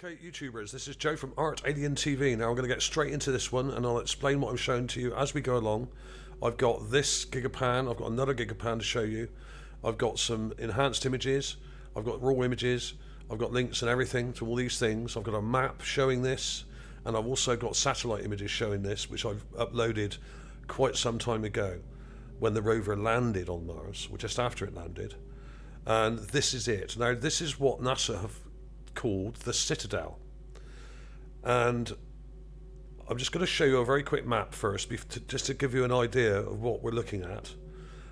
Okay, YouTubers, this is Joe from ArtAlienTV. Now I'm going to get straight into this one and I'll explain what I'm showing to you as we go along. I've got this Gigapan, I've got another Gigapan to show you. I've got some enhanced images, I've got raw images, I've got links and everything to all these things. I've got a map showing this, and I've also got satellite images showing this, which I've uploaded quite some time ago when the rover landed on Mars, or just after it landed. And this is it. Now this is what NASA have called the Citadel, and I'm just going to show you a very quick map first, just to give you an idea of what we're looking at,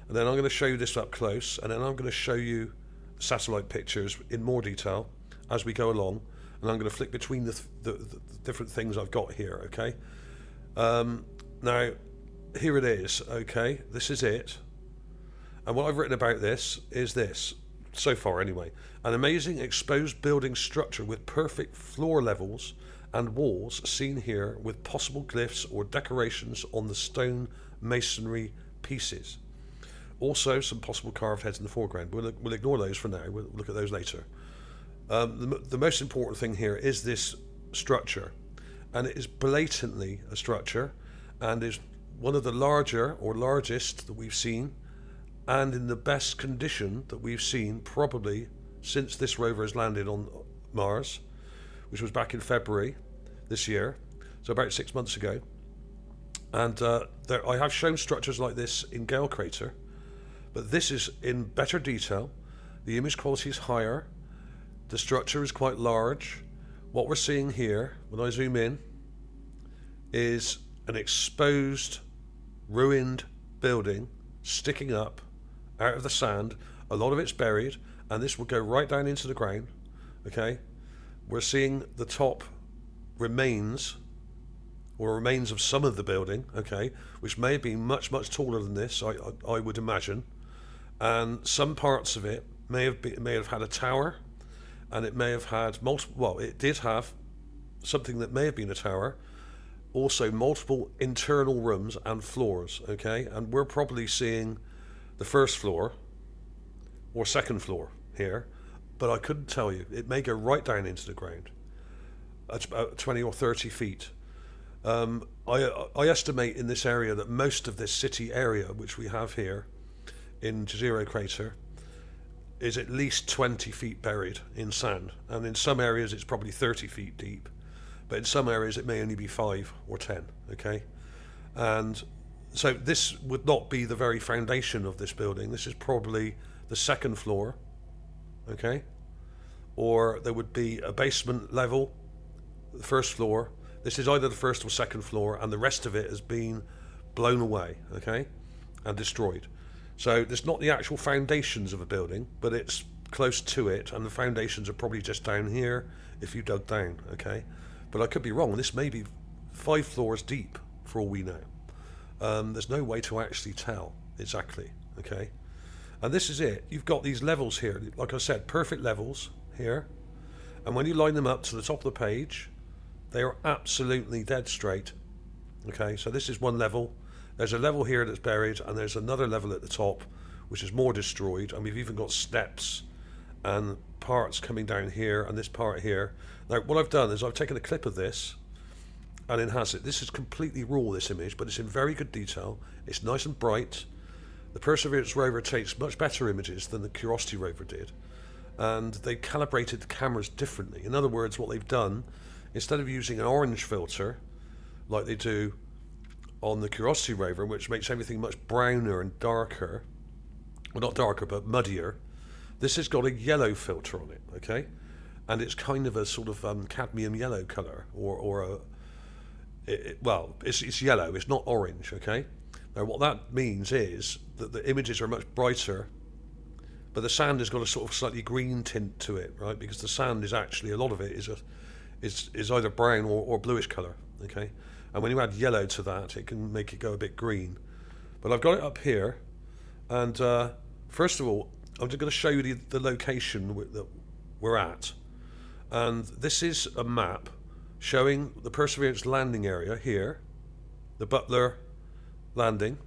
and then I'm going to show you this up close, and then I'm going to show you satellite pictures in more detail as we go along, and I'm going to flick between the different things I've got here. Okay, now here it is. Okay, this is it, and what I've written about this is this. So far anyway, an amazing exposed building structure with perfect floor levels and walls seen here, with possible glyphs or decorations on the stone masonry pieces. Also some possible carved heads in the foreground. We'll ignore those for now, we'll look at those later. The most important thing here is this structure, and it is blatantly a structure and is one of the larger or largest that we've seen, and in the best condition that we've seen probably since this rover has landed on Mars, which was back in February this year, so about 6 months ago. And I have shown structures like this in Gale Crater, but this is in better detail. The image quality is higher, the structure is quite large. What we're seeing here, when I zoom in, is an exposed, ruined building sticking up out of the sand. A lot of it's buried, and this will go right down into the ground. Okay, we're seeing the top remains, or remains of some of the building, okay, which may have been much taller than this, I would imagine, and some parts of it may have had a tower, and it may have had multiple, well, it did have something that may have been a tower, also multiple internal rooms and floors. Okay, and we're probably seeing the first floor or second floor here, but I couldn't tell you. It may go right down into the ground. It's about 20 or 30 feet. I estimate in this area that most of this city area, which we have here in Jezero Crater, is at least 20 feet buried in sand, and in some areas it's probably 30 feet deep, but in some areas it may only be 5 or 10. Okay, and so this would not be the very foundation of this building. This is probably the second floor, okay? Or there would be a basement level, the first floor. This is either the first or second floor, and the rest of it has been blown away, okay, and destroyed. So there's not the actual foundations of a building, but it's close to it, and the foundations are probably just down here if you dug down, okay? But I could be wrong. This may be 5 floors deep for all we know. There's no way to actually tell exactly. Okay, and this is it. You've got these levels here, like I said, perfect levels here, and when you line them up to the top of the page, they are absolutely dead straight. Okay, so this is one level. There's a level here that's buried, and there's another level at the top which is more destroyed, and we've even got steps and parts coming down here, and this part here. Now what I've done is I've taken a clip of this and enhance it. This is completely raw, this image, but it's in very good detail. It's nice and bright. The Perseverance rover takes much better images than the Curiosity rover did, and they calibrated the cameras differently. In other words, what they've done, instead of using an orange filter like they do on the Curiosity rover, which makes everything much browner and darker, well, not darker but muddier, this has got a yellow filter on it. Okay, and it's kind of a sort of cadmium yellow color, or a well, it's yellow, it's not orange. Okay, now what that means is that the images are much brighter, but the sand has got a sort of slightly green tint to it, right? Because the sand is actually, a lot of it is either brown or bluish color. Okay, and when you add yellow to that, it can make it go a bit green. But I've got it up here, and first of all, I'm just going to show you the location that we're at, and this is a map showing the Perseverance landing area here, the Butler landing,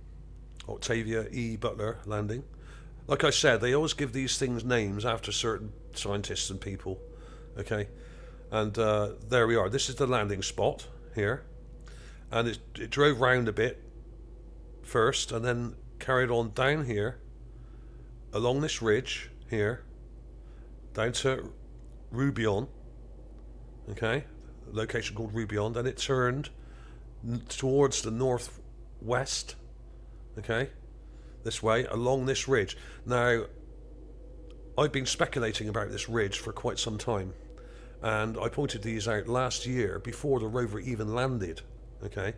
Octavia E. Butler landing. Like I said, they always give these things names after certain scientists and people. Okay, And there we are. This is the landing spot here. And it drove round a bit first and then carried on down here, along this ridge here, down to Rubion, okay, a location called Rubion. Then it turned towards the northwest, okay, this way, along this ridge. Now, I've been speculating about this ridge for quite some time, and I pointed these out last year before the rover even landed, okay.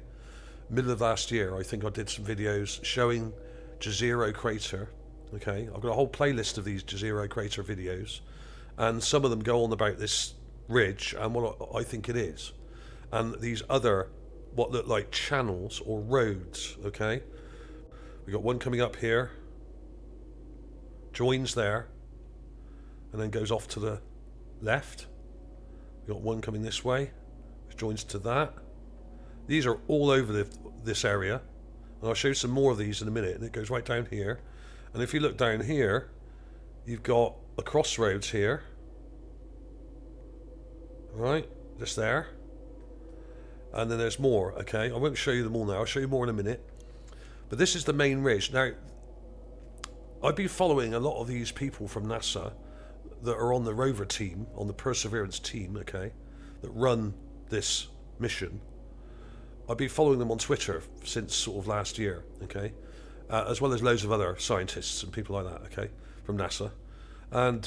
Middle of last year, I think I did some videos showing Jezero Crater, okay. I've got a whole playlist of these Jezero Crater videos, and some of them go on about this ridge and what I think it is, and these other what look like channels or roads, okay. We got one coming up here, joins there, and then goes off to the left. We got one coming this way, which joins to that. These are all over this area, and I'll show you some more of these in a minute. And it goes right down here, and if you look down here, you've got a crossroads here, right, just there, and then there's more, okay. I won't show you them all now, I'll show you more in a minute, but this is the main ridge. Now, I've been following a lot of these people from NASA that are on the rover team, on the Perseverance team, okay, that run this mission. I've been following them on Twitter since sort of last year, okay, as well as loads of other scientists and people like that, okay, from NASA. And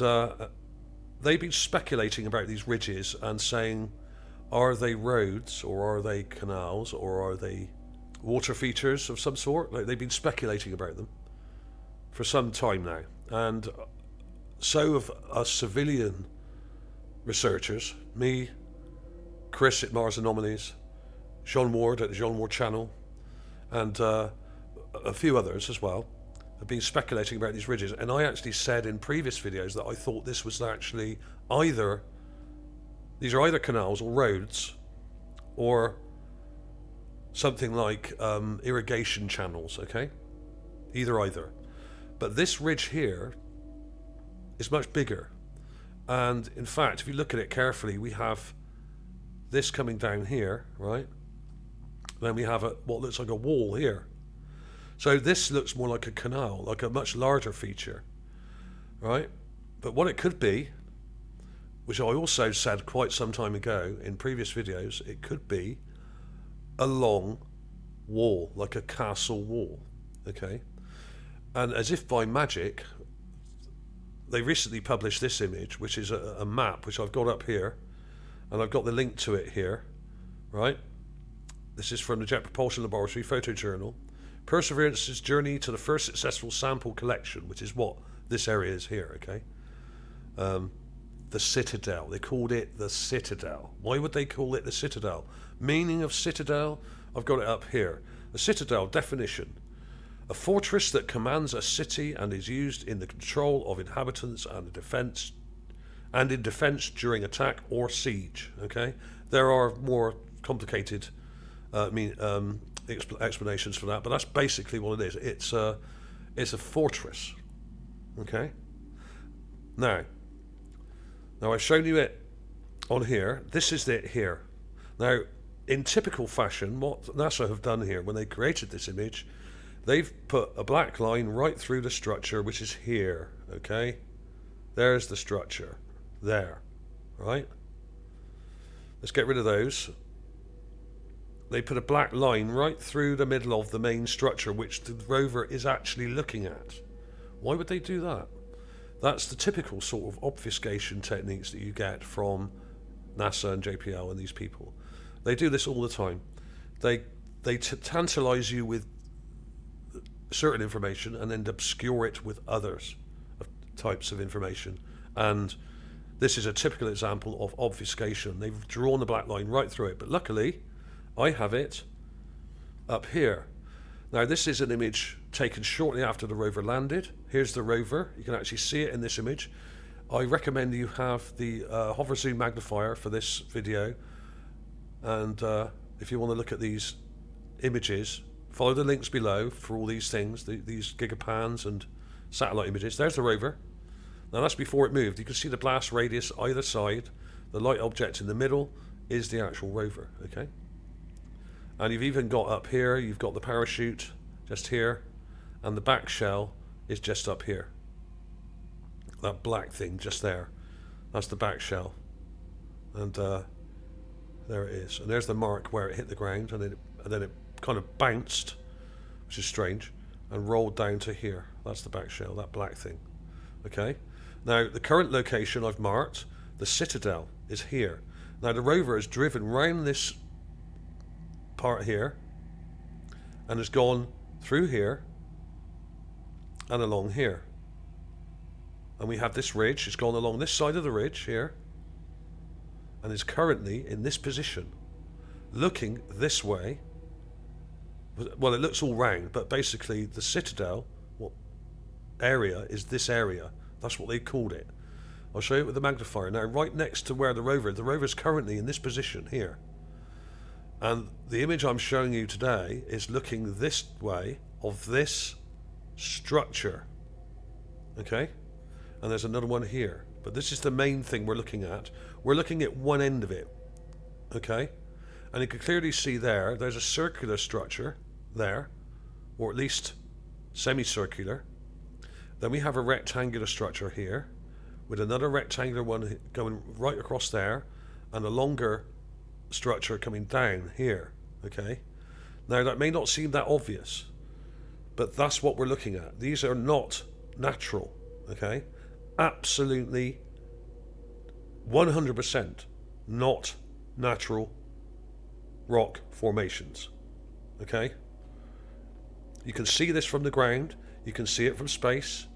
they've been speculating about these ridges and saying, are they roads, or are they canals, or are they water features of some sort? Like, they've been speculating about them for some time now. And so have us civilian researchers, me, Chris at Mars Anomalies, Jean Ward at the Jean Ward channel, and a few others as well, have been speculating about these ridges. And I actually said in previous videos that I thought this was actually these are either canals or roads, or something like irrigation channels, okay? Either. But this ridge here is much bigger. And in fact, if you look at it carefully, we have this coming down here, right? Then we have what looks like a wall here. So this looks more like a canal, like a much larger feature, right? But what it could be, which I also said quite some time ago in previous videos, it could be a long wall, like a castle wall, okay? And as if by magic, they recently published this image, which is a map, which I've got up here, and I've got the link to it here, right? This is from the Jet Propulsion Laboratory photojournal. Perseverance's journey to the first successful sample collection, which is what this area is here, okay? The Citadel. They called it the Citadel. Why would they call it the Citadel? Meaning of Citadel? I've got it up here. The Citadel definition: a fortress that commands a city and is used in the control of inhabitants and in defense during attack or siege. Okay, there are more complicated explanations for that, but that's basically what it is. It's a fortress. Okay. Now I've shown you it on here. This is it here. Now, in typical fashion, what NASA have done here when they created this image, they've put a black line right through the structure, which is here, okay? There's the structure, there, right? Let's get rid of those. They put a black line right through the middle of the main structure, which the rover is actually looking at. Why would they do that? That's the typical sort of obfuscation techniques that you get from NASA and JPL and these people. They do this all the time. They tantalize you with certain information and then obscure it with others types of information. And this is a typical example of obfuscation. They've drawn the black line right through it. But luckily, I have it up here. Now, this is an image taken shortly after the rover landed. Here's the rover. You can actually see it in this image. I recommend you have the hover zoom magnifier for this video. And if you want to look at these images, follow the links below for all these things, these gigapans and satellite images. There's the rover. Now, that's before it moved. You can see the blast radius either side. The light object in the middle is the actual rover, okay? And you've even got up here, you've got the parachute just here, and the back shell is just up here. That black thing just there, that's the back shell. And there it is. And there's the mark where it hit the ground, and then it kind of bounced, which is strange, and rolled down to here. That's the back shell, that black thing. Okay? Now, the current location I've marked, the Citadel, is here. Now, the rover has driven round this part here, and has gone through here, and along here. And we have this ridge, it's gone along this side of the ridge here, and is currently in this position, looking this way. Well, it looks all round, but basically the Citadel area is this area. That's what they called it. I'll show you with the magnifier. Now, right next to where the rover is currently in this position here. And the image I'm showing you today is looking this way of this structure. Okay? And there's another one here. But this is the main thing we're looking at. We're looking at one end of it. Okay? And you can clearly see there's a circular structure there, or at least semicircular. Then we have a rectangular structure here, with another rectangular one going right across there, and a longer structure coming down here. Okay? Now, that may not seem that obvious, but that's what we're looking at. These are not natural. Okay? Absolutely 100% not natural rock formations. Okay? You can see this from the ground, you can see it from space,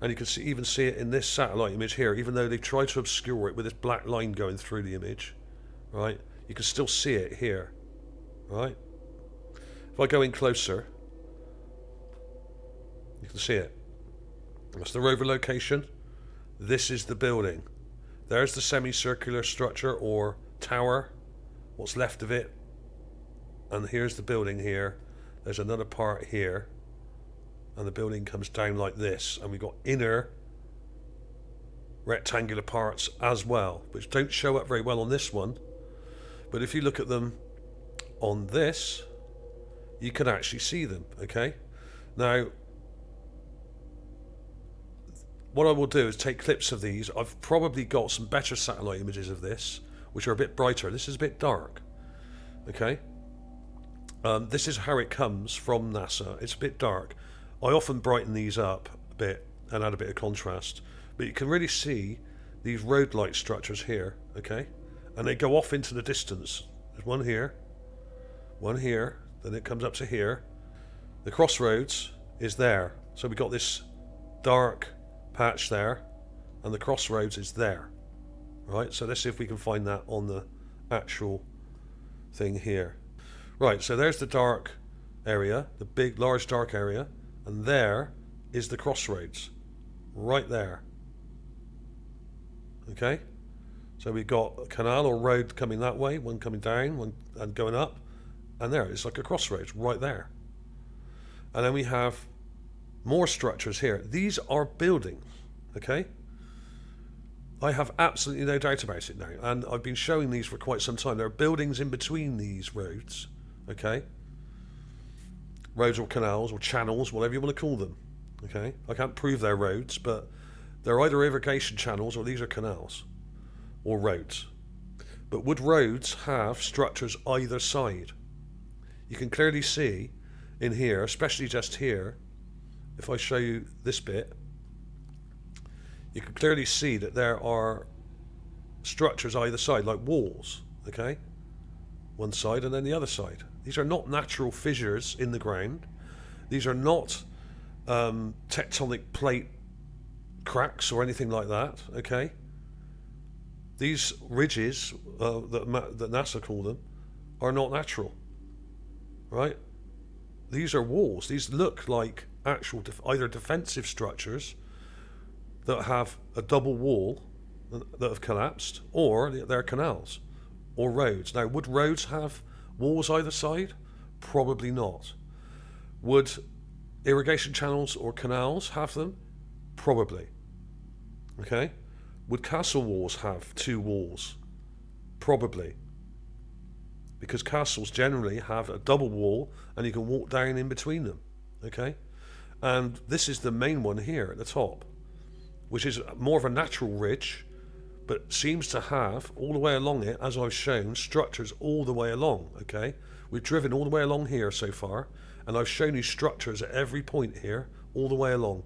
and you can even see it in this satellite image here, even though they've tried to obscure it with this black line going through the image. Right? You can still see it here. Right? If I go in closer, you can see it. That's the rover location. This is the building. There's the semicircular structure or tower, what's left of it. And here's the building here. There's another part here. And the building comes down like this. And we've got inner rectangular parts as well, which don't show up very well on this one. But if you look at them on this, you can actually see them, okay? Now, what I will do is take clips of these. I've probably got some better satellite images of this, which are a bit brighter. This is a bit dark, okay? This is how it comes from NASA. It's a bit dark. I often brighten these up a bit and add a bit of contrast, but you can really see these road-like structures here, okay? And they go off into the distance. There's one here, then it comes up to here. The crossroads is there. So we've got this dark patch there, and the crossroads is there. Right, so let's see if we can find that on the actual thing here. Right, so there's the dark area, the big, large dark area, and there is the crossroads, right there. Okay? So we've got a canal or road coming that way, one coming down, one and going up, and there, it's like a crossroads right there. And then we have more structures here. These are buildings, okay? I have absolutely no doubt about it now, and I've been showing these for quite some time. There are buildings in between these roads, okay? Roads or canals or channels, whatever you want to call them, okay? I can't prove they're roads, but they're either irrigation channels or these are canals or roads. But would roads have structures either side? You can clearly see in here, especially just here, if I show you this bit, you can clearly see that there are structures either side, like walls, okay? One side and then the other side. These are not natural fissures in the ground. These are not tectonic plate cracks or anything like that, okay? These ridges that NASA call them are not natural, right? These are walls. These look like actual either defensive structures that have a double wall that have collapsed, or they're canals or roads. Now, would roads have walls either side? Probably not. Would irrigation channels or canals have them? Probably. Okay? Would castle walls have two walls? Probably. Because castles generally have a double wall and you can walk down in between them. Okay? And this is the main one here at the top, which is more of a natural ridge, but seems to have, all the way along it, as I've shown, structures all the way along. Okay? We've driven all the way along here so far, and I've shown you structures at every point here, all the way along.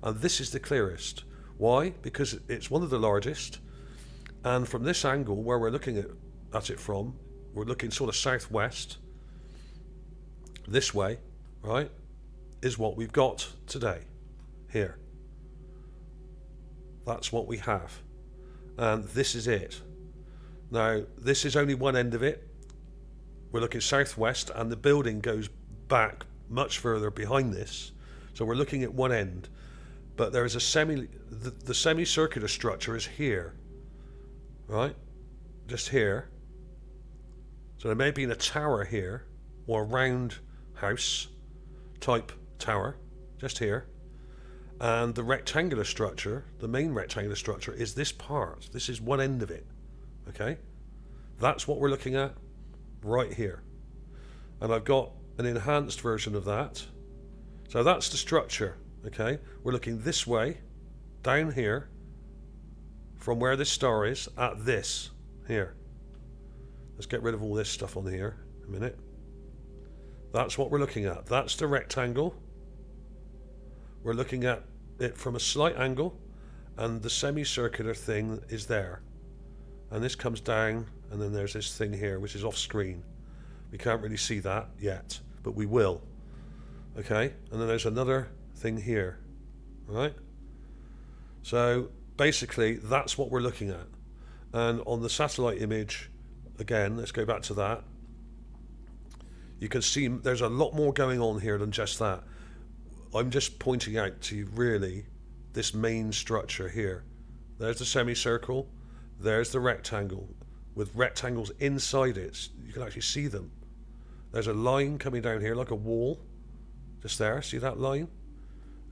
And this is the clearest. Why? Because it's one of the largest, and from this angle where we're looking at it from, we're looking sort of southwest, this way, right, is what we've got today, here. That's what we have. And this is it. Now, this is only one end of it. We're looking southwest, and the building goes back much further behind this. So we're looking at one end. But there is a the semicircular structure is here, right? Just here. So there may be a tower here, or a round house type tower, just here. And the rectangular structure, the main rectangular structure, is this part. This is one end of it, okay? That's what we're looking at right here. And I've got an enhanced version of that. So that's the structure, okay? We're looking this way, down here, from where this star is, at this, here. Let's get rid of all this stuff on here a minute. That's what we're looking at. That's the rectangle. We're looking at it from a slight angle, and the semicircular thing is there. And this comes down, and then there's this thing here, which is off screen. We can't really see that yet, but we will. Okay? And then there's another thing here. Right? So basically, that's what we're looking at. And on the satellite image, again, let's go back to that. You can see there's a lot more going on here than just that. I'm just pointing out to you, really, this main structure here. There's the semicircle, there's the rectangle, with rectangles inside it. You can actually see them. There's a line coming down here, like a wall, just there. See that line?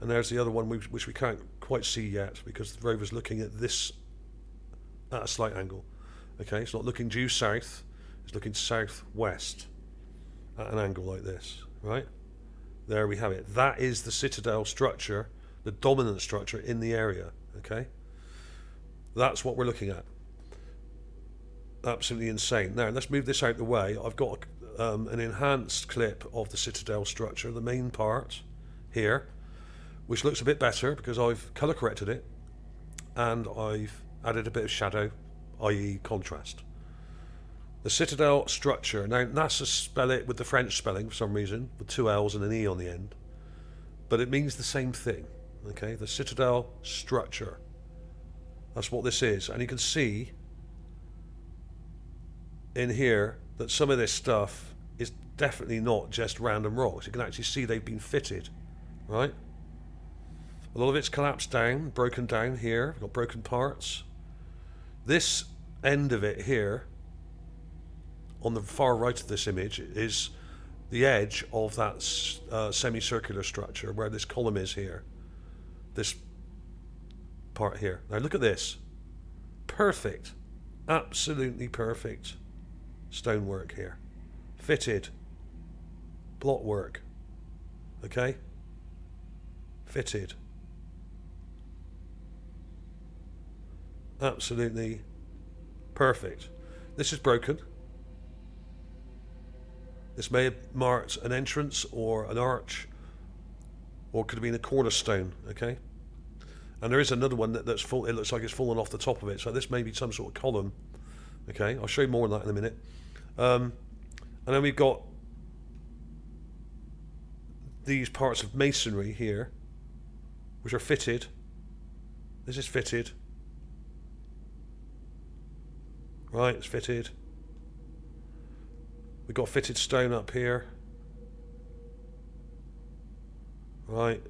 And there's the other one, which we can't quite see yet, because the rover's looking at this at a slight angle. Okay, it's not looking due south, it's looking southwest at an angle like this, right? There we have it. That is the Citadel structure, the dominant structure in the area, okay? That's what we're looking at. Absolutely insane. Now, let's move this out the way. I've got an enhanced clip of the Citadel structure, the main part here, which looks a bit better because I've color corrected it and I've added a bit of shadow, i.e. contrast. The Citadel structure. Now, NASA spell it with the French spelling for some reason, with two L's and an E on the end. But it means the same thing, okay? The Citadel structure. That's what this is. And you can see in here that some of this stuff is definitely not just random rocks. You can actually see they've been fitted, right? A lot of it's collapsed down, broken down here. We've got broken parts. This end of it here, on the far right of this image, is the edge of that semicircular structure where this column is here. This part here. Now look at this. Perfect. Absolutely perfect stonework here. Fitted. Blot work. Okay? Fitted. Absolutely perfect. This is broken. This may have marked an entrance or an arch, or could have been a cornerstone, okay? And there is another one that's full. It looks like it's fallen off the top of it, so this may be some sort of column, okay? I'll show you more on that in a minute. And then we've got these parts of masonry here, which are fitted. This is fitted. Right, it's fitted. We've got fitted stone up here. Right,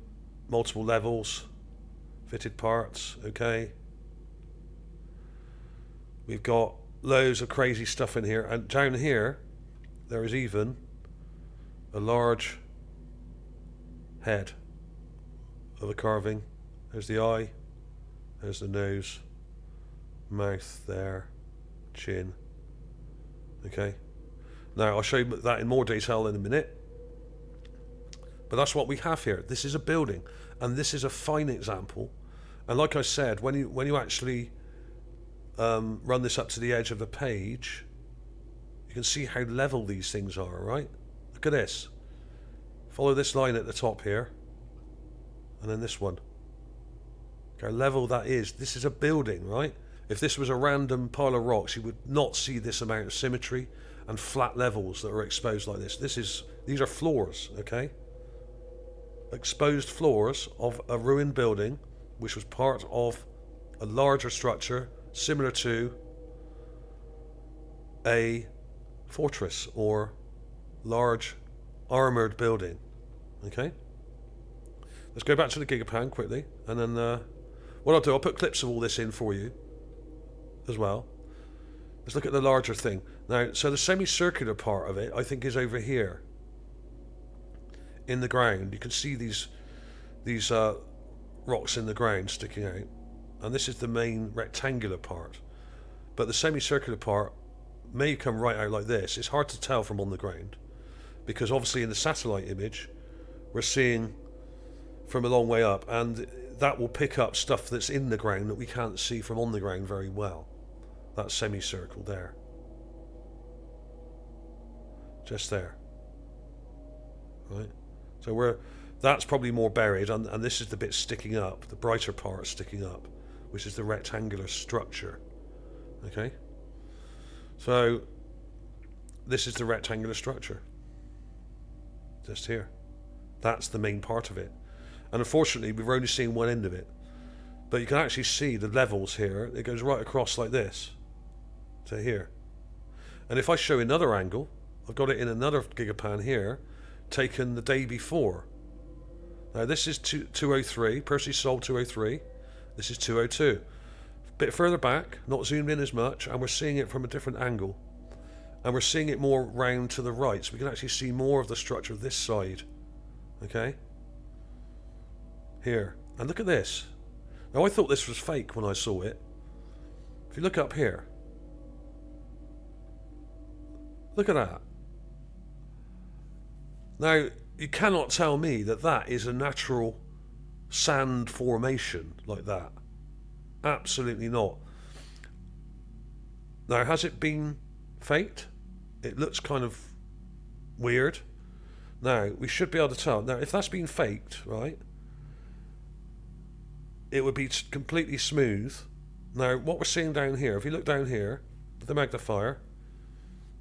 multiple levels, fitted parts, okay. We've got loads of crazy stuff in here, and down here there is even a large head of a carving. There's the eye, there's the nose, mouth there, chin, Okay. Now I'll show you that in more detail in a minute. But that's what we have here. This is a building, and this is a fine example. And like I said, when you actually run this up to the edge of the page, you can see how level these things are, right? Look at this. Follow this line at the top here, and then this one. Look how level that is. This is a building, right? If this was a random pile of rocks, you would not see this amount of symmetry and flat levels that are exposed like this. These are floors, okay? Exposed floors of a ruined building, which was part of a larger structure similar to a fortress or large armored building. Okay, let's go back to the Gigapan quickly, and then what I'll do, I'll put clips of all this in for you as well. Let's look at the larger thing now. So the semicircular part of it, I think, is over here in the ground. You can see these rocks in the ground sticking out, and this is the main rectangular part, but the semicircular part may come right out like this. It's hard to tell from on the ground, because obviously in the satellite image we're seeing from a long way up, and that will pick up stuff that's in the ground that we can't see from on the ground very well. That semicircle there, just there, right? So that's probably more buried, and this is the bit sticking up, the brighter part sticking up, which is the rectangular structure. Okay, so this is the rectangular structure, just here. That's the main part of it, and unfortunately we've only seen one end of it, but you can actually see the levels here. It goes right across like this to here, and if I show another angle, I've got it in another Gigapan here, taken the day before. Now this is 203, Percy sold 203, this is 202. A bit further back, not zoomed in as much, and we're seeing it from a different angle. And we're seeing it more round to the right, so we can actually see more of the structure this side. Okay? Here. And look at this. Now I thought this was fake when I saw it. If you look up here, look at that. Now, you cannot tell me that that is a natural sand formation like that. Absolutely not. Now, has it been faked? It looks kind of weird. Now, we should be able to tell. Now, if that's been faked, right, it would be completely smooth. Now, what we're seeing down here, if you look down here with the magnifier,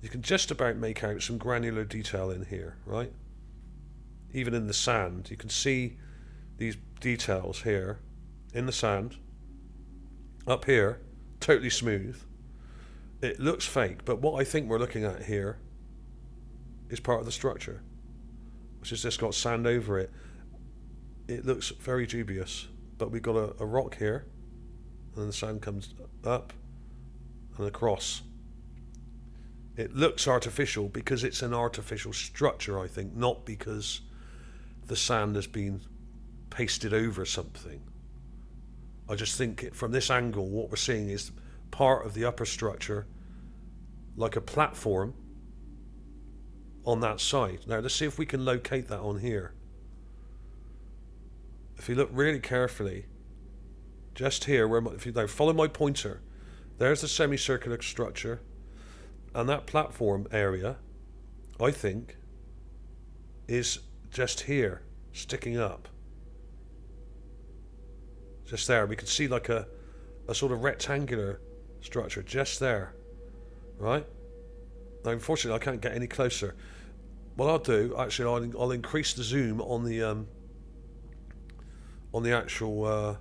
you can just about make out some granular detail in here, right? Even in the sand, you can see these details here in the sand. Up here, totally smooth. It looks fake, but what I think we're looking at here is part of the structure, which has just got sand over it. It looks very dubious, but we've got a rock here, and then the sand comes up and across. It looks artificial because it's an artificial structure, I think, not because the sand has been pasted over something. I just think from this angle, what we're seeing is part of the upper structure, like a platform on that side. Now let's see if we can locate that on here. If you look really carefully, just here, if you now follow my pointer, there's the semicircular structure, and that platform area, I think, is just here, sticking up. Just there. We can see like a sort of rectangular structure just there, right? Now, unfortunately, I can't get any closer. What I'll do, actually, I'll increase the zoom on the actual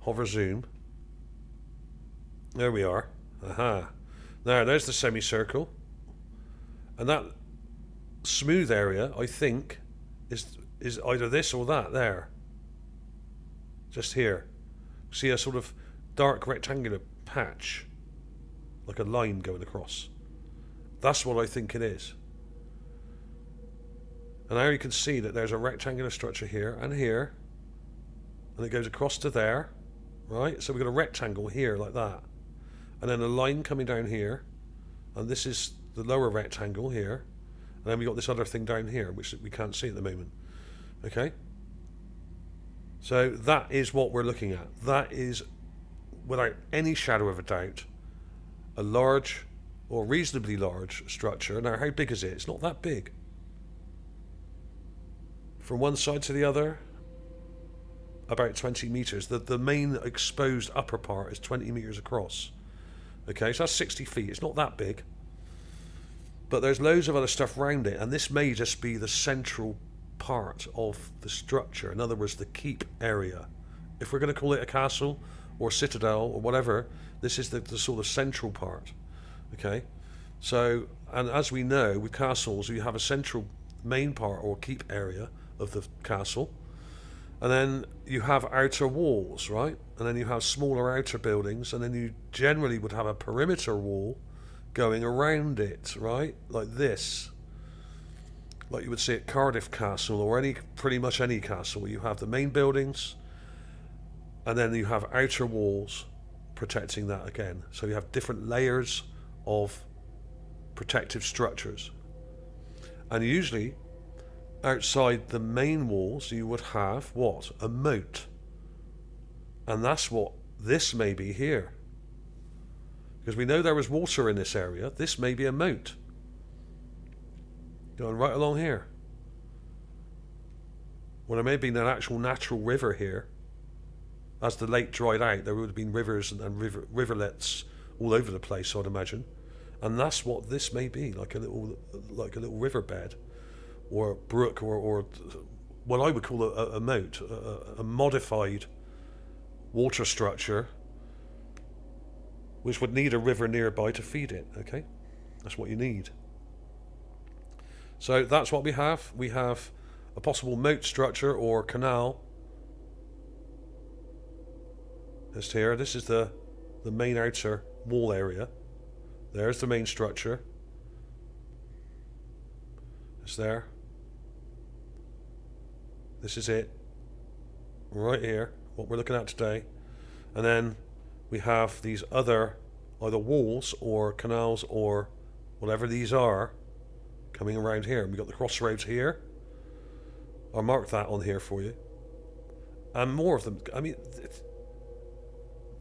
hover zoom. There we are. Aha. Now, there's the semicircle, and that smooth area, I think, is either this or that there. Just here. See a sort of dark rectangular patch, like a line going across. That's what I think it is. And now you can see that there's a rectangular structure here, and it goes across to there, right? So we've got a rectangle here like that, and then a line coming down here, and this is the lower rectangle here, and then we got this other thing down here, which we can't see at the moment. Okay? So that is what we're looking at. That is, without any shadow of a doubt, a large or reasonably large structure. Now, how big is it? It's not that big. From one side to the other, about 20 meters. The main exposed upper part is 20 meters across. Okay, so that's 60 feet. It's not that big. But there's loads of other stuff around it, and this may just be the central part of the structure. In other words, the keep area. If we're going to call it a castle or citadel or whatever, this is the sort of central part. Okay, so, and as we know, with castles, you have a central main part or keep area of the castle, and then you have outer walls, right? And then you have smaller outer buildings, and then you generally would have a perimeter wall going around it, right? Like this. Like you would see at Cardiff Castle or pretty much any castle, where you have the main buildings, and then you have outer walls protecting that again. So you have different layers of protective structures. And usually, outside the main walls, you would have what? A moat. And that's what this may be here. Because we know there was water in this area. This may be a moat. Going right along here. Well, there may have been an actual natural river here. As the lake dried out, there would have been rivers and riverlets all over the place, I'd imagine. And that's what this may be, like a little riverbed, or a brook, or what I would call a moat, a modified water structure, which would need a river nearby to feed it. Okay, that's what you need. So that's what we have. We have a possible moat structure or canal. Just here. This is the main outer wall area. There's the main structure. It's there. This is it. Right here. What we're looking at today. And then we have these other either walls or canals or whatever these are coming around here. And we've got the crossroads here. I'll mark that on here for you. And more of them. I mean,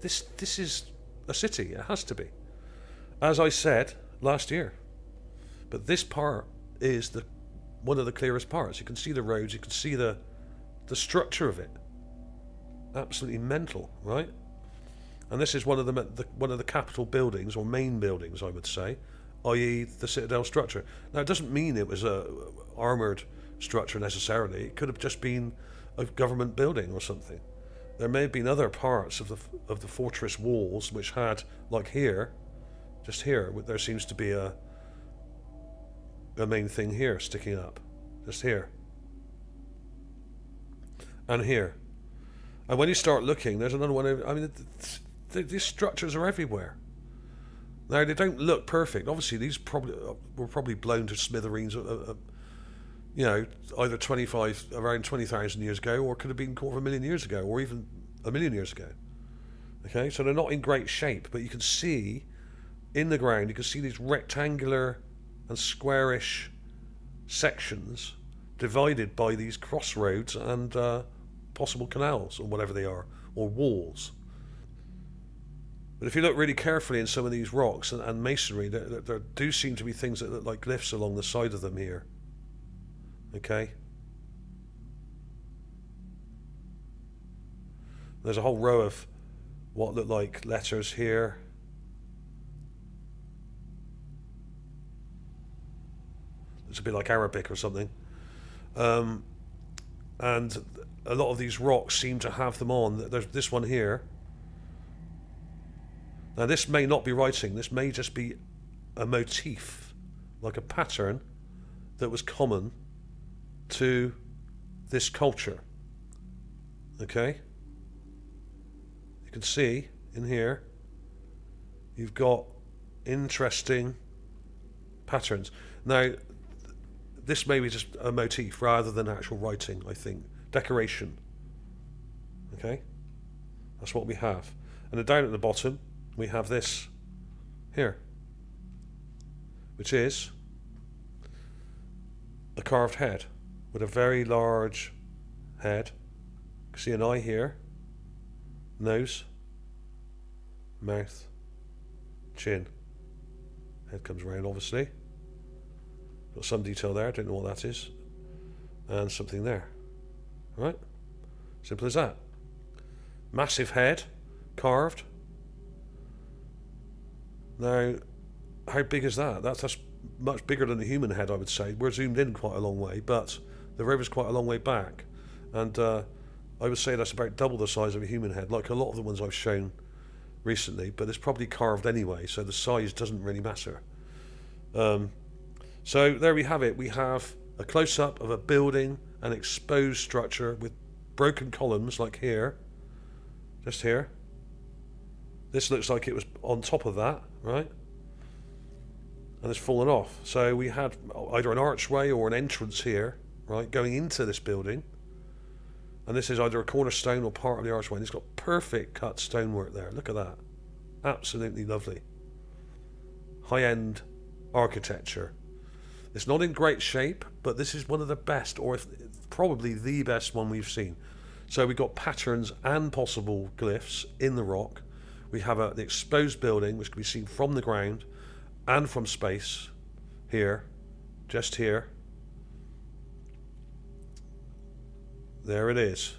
this is a city. It has to be. As I said last year. But this part is one of the clearest parts. You can see the roads. You can see the structure of it. Absolutely mental, right? And this is one of the capital buildings, or main buildings, I would say, i.e. the Citadel structure. Now, it doesn't mean it was a armoured structure necessarily. It could have just been a government building or something. There may have been other parts of the fortress walls which had, like here, just here, there seems to be a main thing here sticking up, just here, and here. And when you start looking, there's another one. I mean, these structures are everywhere. Now, they don't look perfect. Obviously, these were probably blown to smithereens, you know, either around 20,000 years ago, or could have been 250,000 years ago, or even 1,000,000 years ago. Okay, so they're not in great shape, but you can see in the ground, you can see these rectangular and squarish sections divided by these crossroads and possible canals, or whatever they are, or walls. But if you look really carefully in some of these rocks and masonry, there do seem to be things that look like glyphs along the side of them here. Okay? There's a whole row of what look like letters here. It's a bit like Arabic or something. And a lot of these rocks seem to have them on. There's this one here. Now, this may not be writing. This may just be a motif, like a pattern that was common to this culture. Okay? You can see in here, you've got interesting patterns. Now, this may be just a motif rather than actual writing, I think. Decoration. Okay? That's what we have. And then down at the bottom, we have this here, which is a carved head with a very large head. You can see an eye here, nose, mouth, chin. Head comes around, obviously. Got some detail there, don't know what that is. And something there. Right? Simple as that. Massive head, carved. Now, how big is that? That's much bigger than the human head, I would say. We're zoomed in quite a long way, but the rover's quite a long way back. And I would say that's about double the size of a human head, like a lot of the ones I've shown recently, but it's probably carved anyway, so the size doesn't really matter. So there we have it. We have a close-up of a building, an exposed structure with broken columns, like here, just here. This looks like it was on top of that, right? And it's fallen off. So we had either an archway or an entrance here, right, going into this building. And this is either a cornerstone or part of the archway. And it's got perfect cut stonework there. Look at that. Absolutely lovely. High-end architecture. It's not in great shape, but this is one of the best, or probably the best one we've seen. So we've got patterns and possible glyphs in the rock. We have the exposed building, which can be seen from the ground and from space. Here, just here. There it is.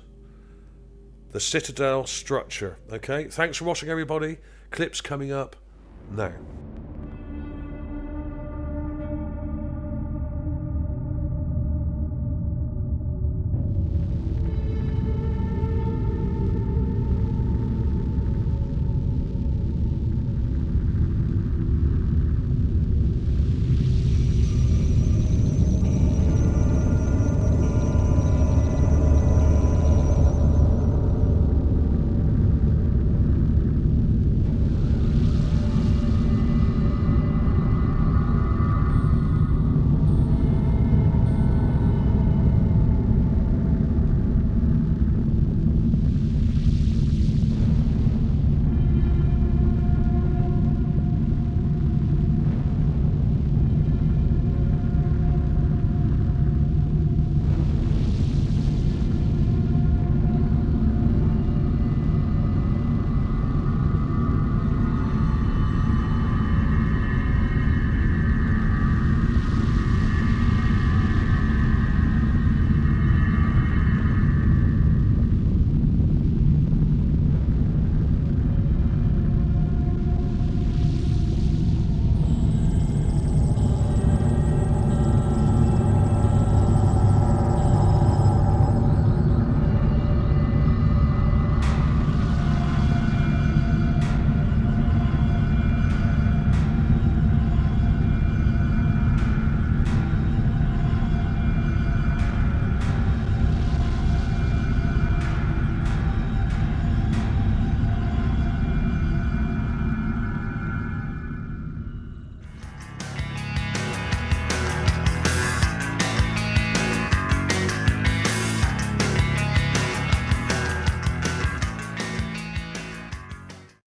The Citadel structure. Okay, thanks for watching, everybody. Clips coming up now.